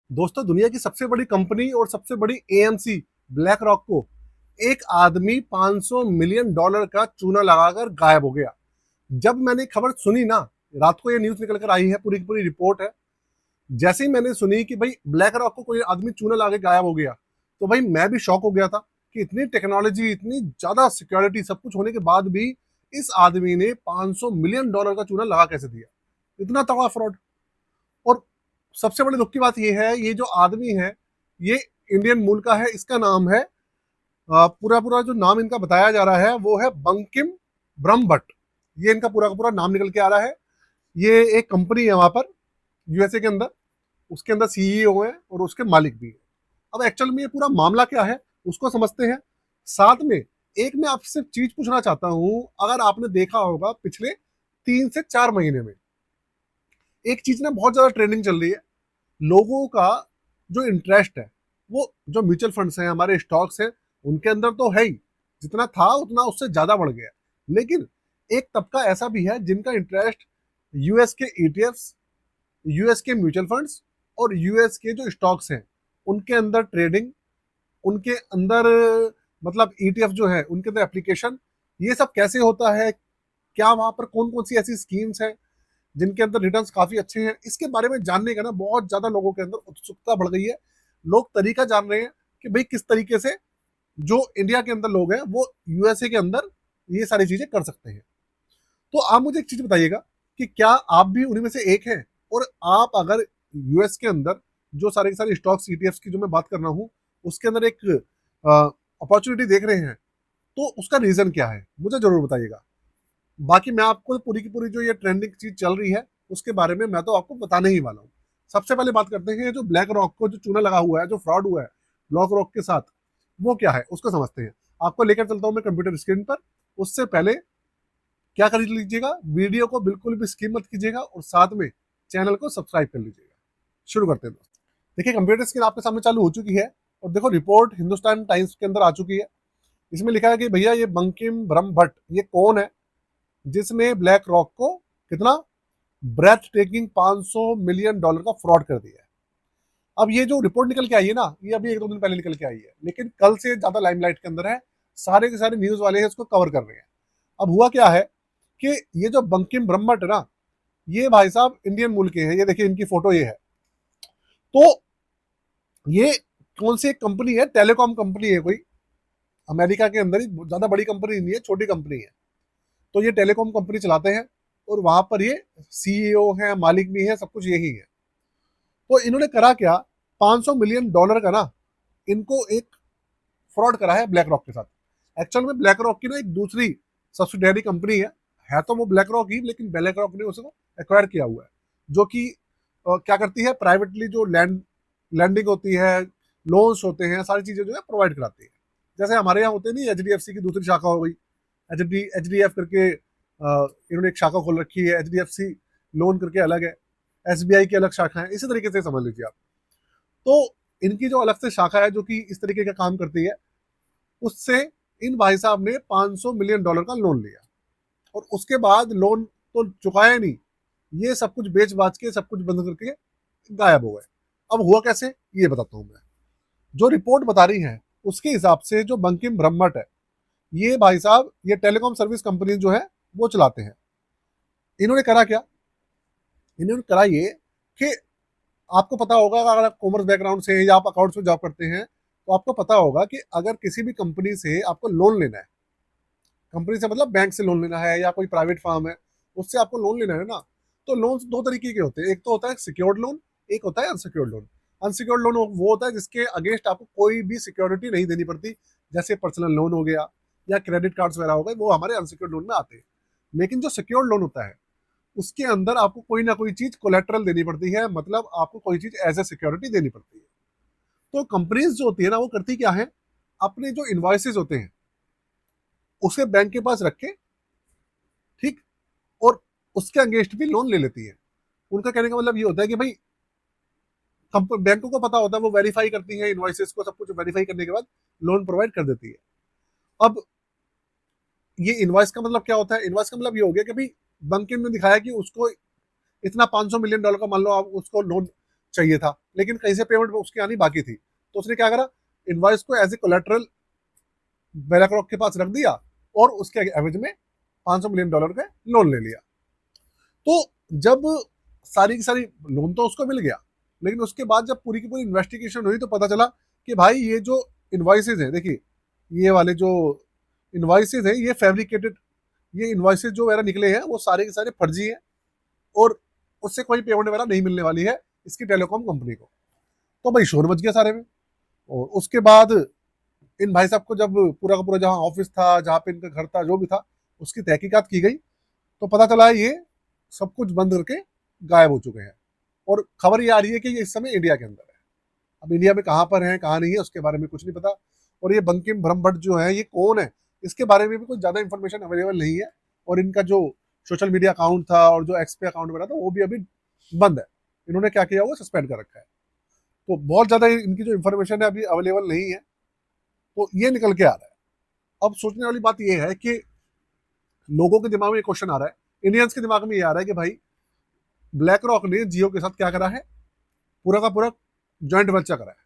दोस्तों, दुनिया की सबसे बड़ी कंपनी और सबसे बड़ी एएमसी ब्लैक रॉक को एक आदमी 500 मिलियन डॉलर का चूना लगाकर गायब हो गया। जब मैंने खबर सुनी ना, रात को ये न्यूज निकल कर आई है, पूरी की पूरी रिपोर्ट है। जैसे ही मैंने सुनी कि भाई ब्लैक रॉक को कोई आदमी चूना लगा के गायब हो गया, तो भाई मैं भी शॉक हो गया था कि इतनी टेक्नोलॉजी, इतनी ज्यादा सिक्योरिटी सब कुछ होने के बाद भी इस आदमी ने 500 मिलियन डॉलर का चूना लगा कैसे दिया। इतना तगड़ा फ्रॉड। और सबसे बड़ी दुख की बात यह है, ये जो आदमी है ये इंडियन मूल का है। इसका नाम है, पूरा पूरा जो नाम इनका बताया जा रहा है वो है बंकिम ब्रह्मभट्ट। ये इनका पूरा का पूरा नाम निकल के आ रहा है। ये एक कंपनी है वहां पर यूएसए के अंदर, उसके अंदर सीईओ है और उसके मालिक भी है। अब एक्चुअल में ये पूरा मामला क्या है उसको समझते हैं। साथ में एक मैं आपसे चीज पूछना चाहता हूं, अगर आपने देखा होगा पिछले 3 से 4 महीने में एक चीज ना बहुत ज्यादा ट्रेंडिंग चल रही है। लोगों का जो इंटरेस्ट है वो जो म्यूचुअल फंड्स हैं, हमारे स्टॉक्स हैं, उनके अंदर तो है ही। जितना था उतना उससे ज्यादा बढ़ गया। लेकिन एक तबका ऐसा भी है जिनका इंटरेस्ट यूएस के ईटीएफ्स, यूएस के म्यूचुअल फंड्स और यूएस के जो स्टॉक्स हैं उनके अंदर ट्रेडिंग, उनके अंदर मतलब ईटीएफ जो है उनके अंदर एप्लीकेशन, ये सब कैसे होता है, क्या वहां पर कौन कौन सी ऐसी स्कीम्स हैं जिनके अंदर रिटर्न्स काफी अच्छे हैं, इसके बारे में जानने का ना बहुत ज्यादा लोगों के अंदर उत्सुकता बढ़ गई है। लोग तरीका जान रहे हैं कि भाई किस तरीके से जो इंडिया के अंदर लोग हैं वो यूएसए के अंदर ये सारी चीजें कर सकते हैं। तो आप मुझे एक चीज बताइएगा कि क्या आप भी उन्हीं में से एक हैं, और आप अगर यूएस के अंदर जो सारे के सारे स्टॉक्स ईटीएफ्स की जो मैं बात कर रहा हूँ उसके अंदर एक अपॉर्चुनिटी देख रहे हैं, तो उसका रीजन क्या है मुझे जरूर बताइएगा। बाकी मैं आपको पूरी की पूरी जो ये ट्रेंडिंग चीज चल रही है उसके बारे में मैं तो आपको बताने ही वाला हूँ। सबसे पहले बात करते हैं जो ब्लैक रॉक को जो चूना लगा हुआ है, जो फ्रॉड हुआ है ब्लैक रॉक के साथ, वो क्या है उसको समझते हैं। आपको लेकर चलता हूँ मैं कंप्यूटर स्क्रीन पर। उससे पहले क्या कर लीजिएगा, वीडियो को बिल्कुल भी स्किप मत कीजिएगा और साथ में चैनल को सब्सक्राइब कर लीजिएगा। शुरू करते हैं दोस्तों। देखिए, कंप्यूटर स्क्रीन आपके सामने चालू हो चुकी है और देखो रिपोर्ट हिंदुस्तान टाइम्स के अंदर आ चुकी है। इसमें लिखा है कि भैया ये बंकिम ब्रह्मभट्ट ये कौन है जिसने ब्लैक रॉक को कितना ब्रेथ टेकिंग 500 मिलियन डॉलर का फ्रॉड कर दिया है। अब ये जो रिपोर्ट निकल के आई है ना, ये अभी 1-2 दिन पहले निकल के आई है, लेकिन कल से ज्यादा लाइमलाइट के अंदर है। सारे के सारे न्यूज वाले हैं इसको कवर कर रहे हैं। अब हुआ क्या है कि ये जो बंकिम ब्रह्मभट्ट है ना, ये भाई साहब इंडियन मूल के हैं। ये देखिए इनकी फोटो ये है। तो ये कौन सी एक कंपनी है, टेलीकॉम कंपनी है कोई, अमेरिका के अंदर ही, ज्यादा बड़ी कंपनी नहीं है, छोटी कंपनी है। तो ये टेलीकॉम कंपनी चलाते हैं और वहां पर ये सीईओ है, मालिक भी है, सब कुछ यही है। तो इन्होंने करा क्या, 500 मिलियन डॉलर का ना इनको एक फ्रॉड करा है ब्लैक रॉक के साथ। एक्चुअल में ब्लैक रॉक की ना एक दूसरी सब्सिडियरी कंपनी है तो वो ब्लैक रॉक ही, लेकिन ब्लैक रॉक ने उसको एक्वायर किया हुआ है, जो कि क्या करती है, प्राइवेटली जो लैंडिंग होती है, लोन्स होते हैं, सारी चीजें जो है प्रोवाइड कराती है। जैसे हमारे यहाँ होते नहीं, एचडीएफसी की दूसरी शाखा हो गई, एचडीएफ करके इन्होंने एक शाखा खोल रखी है, एचडीएफसी लोन करके अलग है, एसबीआई की अलग शाखा है, इसी तरीके से समझ लीजिए आप। तो इनकी जो अलग से शाखा है जो कि इस तरीके का काम करती है, उससे इन भाई साहब ने 500 मिलियन डॉलर का लोन लिया और उसके बाद लोन तो चुकाया नहीं, ये सब कुछ बेच बाच के सब कुछ बंद करके गायब हो गए। अब हुआ कैसे ये बताता हूं मैं। जो रिपोर्ट बता रही है उसके हिसाब से जो बंकिम ब्रह्मट है, ये भाई साहब ये टेलीकॉम सर्विस कंपनी जो है वो चलाते हैं। इन्होंने करा क्या, इन्होंने करा ये कि आपको पता होगा, अगर आप कॉमर्स बैकग्राउंड से या आप अकाउंट्स में जॉब करते हैं तो आपको पता होगा कि अगर किसी भी कंपनी से आपको लोन लेना है, कंपनी से मतलब बैंक से लोन लेना है या कोई प्राइवेट फार्म है उससे आपको लोन लेना है ना, तो लोन दो तरीके के होते हैं। एक तो होता है सिक्योर्ड लोन, एक होता है अनसिक्योर्ड लोन। अनसिक्योर्ड लोन वो होता है जिसके अगेंस्ट आपको कोई भी सिक्योरिटी नहीं देनी पड़ती, जैसे पर्सनल लोन हो गया या क्रेडिट कार्ड्स वगैरह हो गए, वो हमारे अनसिक्योर्ड लोन में आते हैं। लेकिन जो सिक्योर्ड लोन होता है उसके अंदर आपको कोई ना कोई चीज कोलेट्रल देनी पड़ती है, मतलब आपको कोई चीज एज ए सिक्योरिटी देनी पड़ती है। तो कंपनीज जो होती है ना वो करती क्या है, अपने जो इन्वॉइसेस होते हैं उसे बैंक के पास रख के, ठीक, और उसके अगेंस्ट भी लोन ले लेती है। उनका कहने का मतलब ये होता है कि भाई बैंकों को पता होता है, वो वेरीफाई करती है इन्वॉइसेस को, सब कुछ वेरीफाई करने के बाद लोन प्रोवाइड कर देती है। अब ये इन्वॉइस का मतलब क्या होता है, इन्वॉइस का मतलब ये हो गया कि भाई बंकिम ने दिखाया कि उसको इतना 500 मिलियन डॉलर का मान लो आप उसको लोन चाहिए था, लेकिन कहीं से पेमेंट उसकी आनी बाकी थी। तो उसने क्या करा, इनवॉइस को as a collateral BlackRock के पास रख दिया और उसके एवज में $500 मिलियन का लोन ले लिया। तो जब सारी की सारी लोन तो उसको मिल गया, लेकिन उसके बाद जब पूरी की पूरी इन्वेस्टिगेशन हुई तो पता चला कि भाई ये जो इन्वॉइसेज हैं, देखिए ये वाले जो इन्वॉइसेज हैं ये फैब्रिकेटेड, ये इन्वॉइसेज जो वगैरह निकले हैं वो सारे के सारे फर्जी हैं और उससे कोई पेमेंट वगैरह नहीं मिलने वाली है इसकी टेलीकॉम कंपनी को। तो भाई शोर मच गया सारे में। और उसके बाद इन भाई साहब को जब पूरा का पूरा जहाँ ऑफिस था, जहाँ पे इनका घर था, जो भी था, उसकी तहकीकात की गई तो पता चला ये सब कुछ बंद करके गायब हो चुके हैं। और खबर ये आ रही है कि ये इस समय इंडिया के अंदर है। अब इंडिया में कहाँ पर है कहाँ नहीं है उसके बारे में कुछ नहीं पता। और ये बंकिम ब्रह्मभट्ट जो है ये कौन है इसके बारे में भी कुछ ज़्यादा इन्फॉर्मेशन अवेलेबल नहीं है। और इनका जो सोशल मीडिया अकाउंट था और जो एक्सपे अकाउंट बना था वो भी अभी बंद है। इन्होंने क्या किया हुआ, सस्पेंड कर रखा है। तो बहुत ज़्यादा इनकी जो इन्फॉर्मेशन है अभी अवेलेबल नहीं है। तो ये निकल के आ रहा है। अब सोचने वाली बात ये है कि लोगों के दिमाग में क्वेश्चन आ रहा है, इंडियंस के दिमाग में ये आ रहा है कि भाई ब्लैक रॉक ने जियो के साथ क्या करा है, पूरा का पूरा जॉइंट वेंचर करा है।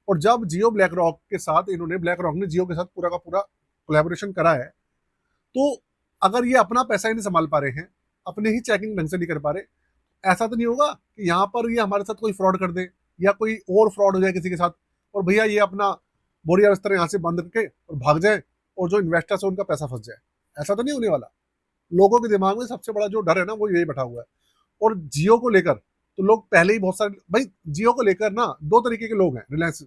और जब जियो ब्लैक रॉक के साथ इन्होंने, ब्लैक रॉक ने जियो के साथ पूरा का पूरा कोलैबोरेशन करा है, तो अगर ये अपना पैसा ही नहीं संभाल पा रहे हैं, अपने ही चेकिंग ढंग से नहीं कर पा रहे, ऐसा तो नहीं होगा कि यहाँ पर ये हमारे साथ कोई फ्रॉड कर दे या कोई और फ्रॉड हो जाए किसी के साथ और भैया ये अपना बोरिया बिस्तर यहाँ से बंद करके और भाग जाए और जो इन्वेस्टर्स है उनका पैसा फंस जाए। ऐसा तो नहीं होने वाला। लोगों के दिमाग में सबसे बड़ा जो डर है ना वो यही बैठा हुआ है। और जियो को लेकर तो लोग पहले ही बहुत सारे, भाई जियो को लेकर ना दो तरीके के लोग हैं रिलायंस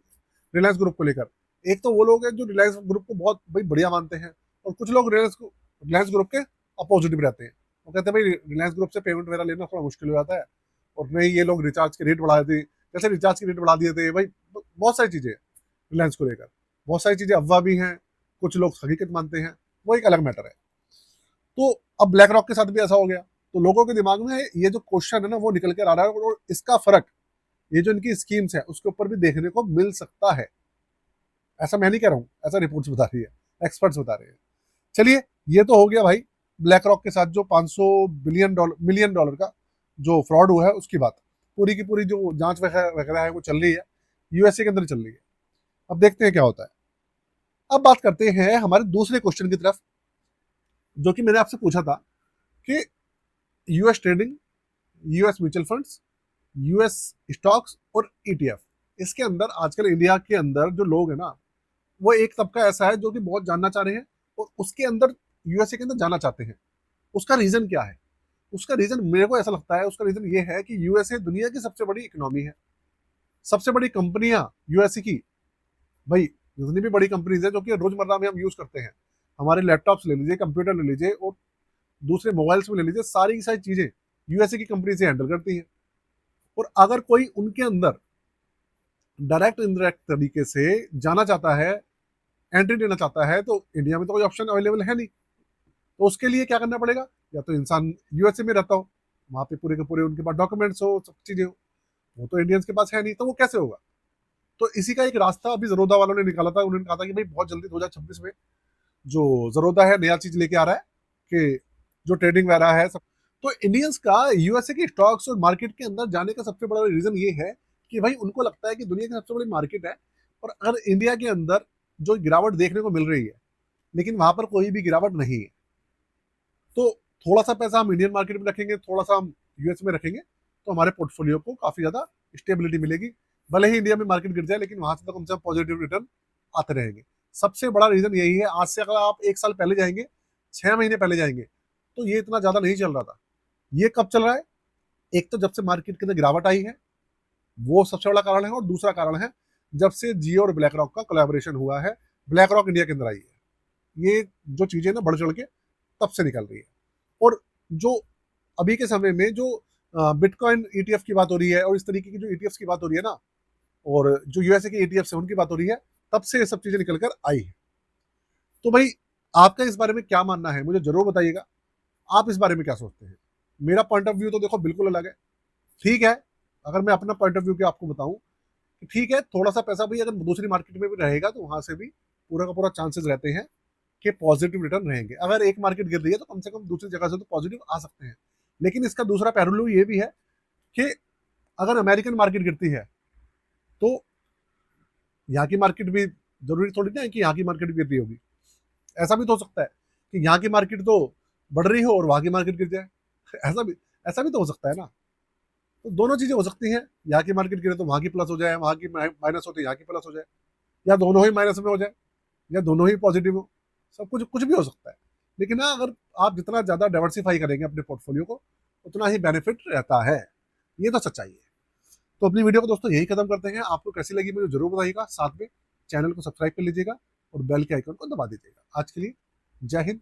रिलायंस ग्रुप को लेकर। एक तो वो लोग हैं जो रिलायंस ग्रुप को बहुत भाई बढ़िया मानते हैं और कुछ लोग रिलायंस ग्रुप के अपोजिट भी रहते हैं। वो कहते हैं भाई रिलायंस ग्रुप से पेमेंट वगैरह लेना थोड़ा मुश्किल हो जाता है और नहीं ये लोग रिचार्ज के रेट बढ़ा देते, जैसे रिचार्ज के रेट बढ़ा दिए थे भाई, बहुत सारी चीज़ें रिलायंस को लेकर, बहुत सारी चीज़ें अफवाह भी हैं, कुछ लोग हकीकत मानते हैं, वो एक अलग मैटर है। तो अब ब्लैक रॉक के साथ भी ऐसा हो गया। तो लोगों के दिमाग में ये जो क्वेश्चन है ना वो निकल कर आ रहा है और इसका फर्क ये जो इनकी स्कीम्स है उसके ऊपर भी देखने को मिल सकता है। ऐसा मैं नहीं कह रहा हूँ, ऐसा रिपोर्ट्स बता रही है, एक्सपर्ट्स बता रहे हैं। चलिए ये तो हो गया भाई ब्लैक रॉक के साथ जो 500 मिलियन डॉलर का जो फ्रॉड हुआ है उसकी बात। पूरी की पूरी जो जांच वगैरह है वो चल रही है, यूएसए के अंदर चल रही है। अब देखते हैं क्या होता है। अब बात करते हैं हमारे दूसरे क्वेश्चन की तरफ, जो कि मैंने आपसे पूछा था कि US trading, US mutual funds, US stocks और ईटीएफ, इसके अंदर आजकल इंडिया के अंदर जो लोग हैं ना वो एक तबका ऐसा है जो कि बहुत जानना चाह रहे हैं और उसके अंदर यूएसए के अंदर जाना चाहते हैं। उसका रीजन क्या है? उसका रीजन मेरे को ऐसा लगता है, उसका रीजन ये है कि यूएसए दुनिया की सबसे बड़ी इकोनॉमी है, सबसे बड़ी कंपनियां यूएसए की, भाई जितनी भी बड़ी कंपनीज है जो कि रोजमर्रा में हम यूज करते हैं, हमारे लैपटॉप्स ले लीजिए, कंप्यूटर ले लीजिए और दूसरे मोबाइल्स में ले लीजिए, सारी की सारी चीजें यूएसए की कंपनी से हैंडल करती हैं। और अगर कोई उनके अंदर डायरेक्ट इनडायरेक्ट तरीके से जाना चाहता है, एंट्री लेना चाहता है, तो इंडिया में तो कोई ऑप्शन अवेलेबल है नहीं। तो उसके लिए क्या करना पड़ेगा, या तो इंसान यूएसए में रहता हो, वहां पे पूरे के पूरे उनके पास डॉक्यूमेंट्स हो, सब चीजें हो, वो तो इंडियंस के पास है नहीं, तो वो कैसे होगा। तो इसी का एक रास्ता अभी जरोदा वालों ने निकाला था। उन्होंने कहा था कि भाई बहुत जल्दी 2026 में जो जरोदा है नया चीज लेके आ रहा है कि जो ट्रेडिंग वगैरह है सब। तो इंडियंस का यूएसए के स्टॉक्स और मार्केट के अंदर जाने का सबसे बड़ा रीजन ये है कि भाई उनको लगता है कि दुनिया की सबसे बड़ी मार्केट है और अगर इंडिया के अंदर जो गिरावट देखने को मिल रही है लेकिन वहां पर कोई भी गिरावट नहीं है, तो थोड़ा सा पैसा हम इंडियन मार्केट में रखेंगे, थोड़ा सा हम यूएस में रखेंगे, तो हमारे पोर्टफोलियो को काफी ज्यादा स्टेबिलिटी मिलेगी। भले ही इंडिया में मार्केट गिर जाए लेकिन वहां से तो कम से कम पॉजिटिव रिटर्न आते रहेंगे। सबसे बड़ा रीजन यही है। आज से अगर आप एक साल पहले जाएंगे, 6 महीने पहले जाएंगे, तो ये इतना ज्यादा नहीं चल रहा था। ये कब चल रहा है? एक तो जब से मार्केट के अंदर गिरावट आई है, वो सबसे बड़ा कारण है। और दूसरा कारण है जब से जियो और ब्लैक रॉक का कोलैबोरेशन हुआ है, ब्लैक रॉक इंडिया के अंदर आई है। ये जो चीजें ना बढ़ चढ़ के तब से निकल रही है। और जो अभी के समय में जो बिटकॉइन ईटीएफ की बात हो रही है और इस तरीके की जो ईटीएफ की बात हो रही है ना, और जो यूएसए के ईटीएफ है उनकी बात हो रही है, तब से ये सब चीजें निकल कर आई है। तो भाई आपका इस बारे में क्या मानना है मुझे जरूर बताइएगा। आप इस बारे में क्या सोचते हैं? मेरा पॉइंट ऑफ व्यू तो देखो बिल्कुल अलग है। ठीक है, अगर मैं अपना पॉइंट ऑफ व्यू के आपको बताऊं कि ठीक है, थोड़ा सा पैसा भी अगर दूसरी मार्केट में भी रहेगा तो वहां से भी पूरा का पूरा चांसेस रहते हैं कि पॉजिटिव रिटर्न रहेंगे। अगर एक मार्केट गिर रही है तो कम से कम दूसरी जगह से तो पॉजिटिव आ सकते हैं। लेकिन इसका दूसरा पहलू ये भी है कि अगर अमेरिकन मार्केट गिरती है तो यहाँ की मार्केट भी जरूरी थोड़ी ना है कि यहाँ की मार्केट गिर रही होगी। ऐसा भी तो हो सकता है कि यहाँ की मार्केट तो बढ़ रही हो और वहाँ की मार्केट गिर जाए। ऐसा भी तो हो सकता है ना। तो दोनों चीजें हो सकती हैं, यहाँ की मार्केट गिरे तो वहाँ की प्लस हो जाए, वहाँ की माइनस हो तो यहाँ की प्लस हो जाए, या दोनों ही माइनस में हो जाए, या दोनों ही पॉजिटिव हो। सब कुछ कुछ भी हो सकता है। लेकिन ना, अगर आप जितना ज्यादा डाइवर्सिफाई करेंगे अपने पोर्टफोलियो को, उतना ही बेनिफिट रहता है। ये तो सच्चाई है। तो अपनी वीडियो को दोस्तों यही खत्म करते हैं। आपको कैसी लगी मुझे जरूर बताइएगा। साथ में चैनल को सब्सक्राइब कर लीजिएगा और बेल के आइकन को दबा दीजिएगा। आज के लिए जय हिंद।